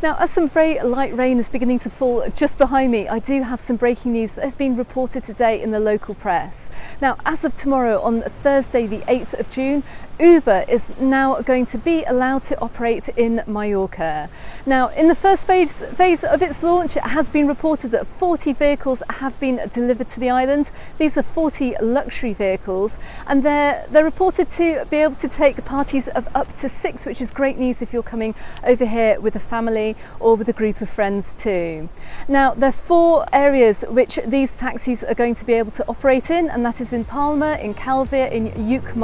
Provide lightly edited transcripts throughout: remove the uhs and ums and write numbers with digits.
Now, as some very light rain is beginning to fall just behind me, I do have some breaking news that has been reported today in the local press. Now, as of tomorrow, on Thursday the 8th of June, Uber is now going to be allowed to operate in Mallorca. Now, in the first phase of its launch, it has been reported that 40 vehicles have been delivered to the island. These are 40 luxury vehicles, and they're reported to be able to take parties of up to 6, which is great news if you're coming over here with a family or with a group of friends too. Now, there are 4 areas which these taxis are going to be able to operate in, and that is in Palma, in Calvia, in Uc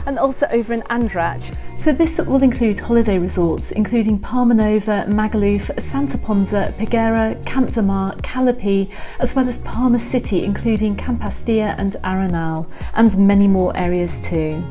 and also over in Andratx. So this will include holiday resorts including Palma Nova, Magaluf, Santa Ponsa, Peguera, Camp de Mar, Callipee, as well as Palma City including Campastia and Arenal, and many more areas too.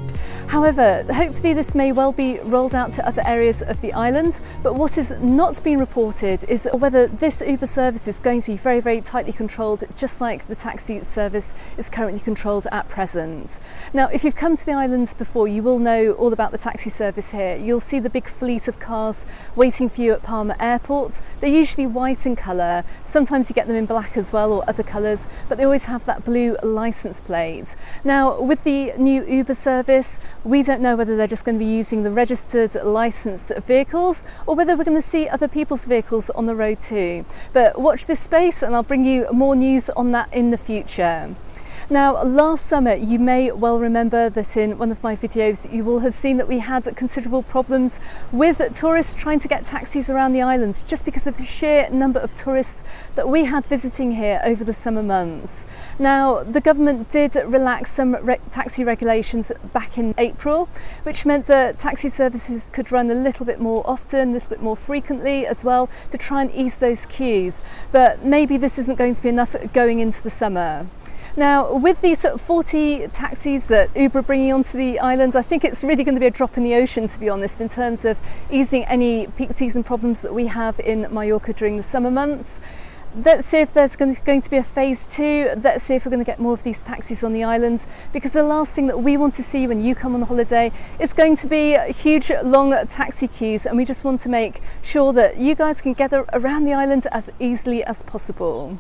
However, hopefully this may well be rolled out to other areas of the island, but what is not being reported is whether this Uber service is going to be very, very tightly controlled, just like the taxi service is currently controlled at present. Now, if you've come to the islands before, you will know all about the taxi service here. You'll see the big fleet of cars waiting for you at Palma Airport. They're usually white in colour, sometimes you get them in black as well or other colours, but they always have that blue licence plate. Now, with the new Uber service, we don't know whether they're just going to be using the registered licensed vehicles or whether we're going to see other people's vehicles on the road too. But watch this space and I'll bring you more news on that in the future. Now, last summer, you may well remember that in one of my videos, you will have seen that we had considerable problems with tourists trying to get taxis around the islands just because of the sheer number of tourists that we had visiting here over the summer months. Now, the government did relax some taxi regulations back in April, which meant that taxi services could run a little bit more often, a little bit more frequently as well, to try and ease those queues. But maybe this isn't going to be enough going into the summer. Now, with these 40 taxis that Uber are bringing onto the island, I think it's really going to be a drop in the ocean, to be honest, in terms of easing any peak season problems that we have in Mallorca during the summer months. Let's see if there's going to be a phase 2. Let's see if we're going to get more of these taxis on the island, because the last thing that we want to see when you come on holiday is going to be huge long taxi queues, and we just want to make sure that you guys can get around the island as easily as possible.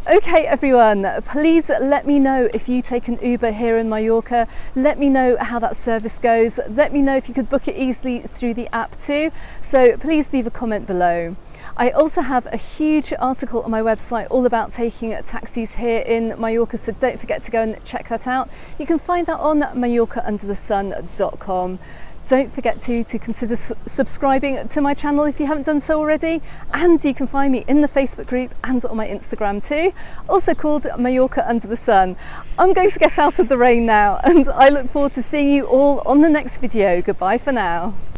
Okay everyone, please let me know if you take an Uber here in Mallorca. Let me know how that service goes. Let me know if you could book it easily through the app too. So please leave a comment below. I also have a huge article on my website all about taking taxis here in Mallorca, so don't forget to go and check that out. You can find that on MallorcaUndertheSun.com. Don't forget to consider subscribing to my channel if you haven't done so already, and you can find me in the Facebook group and on my Instagram too, also called Mallorca Under the Sun. I'm going to get out of the rain now, and I look forward to seeing you all on the next video. Goodbye for now.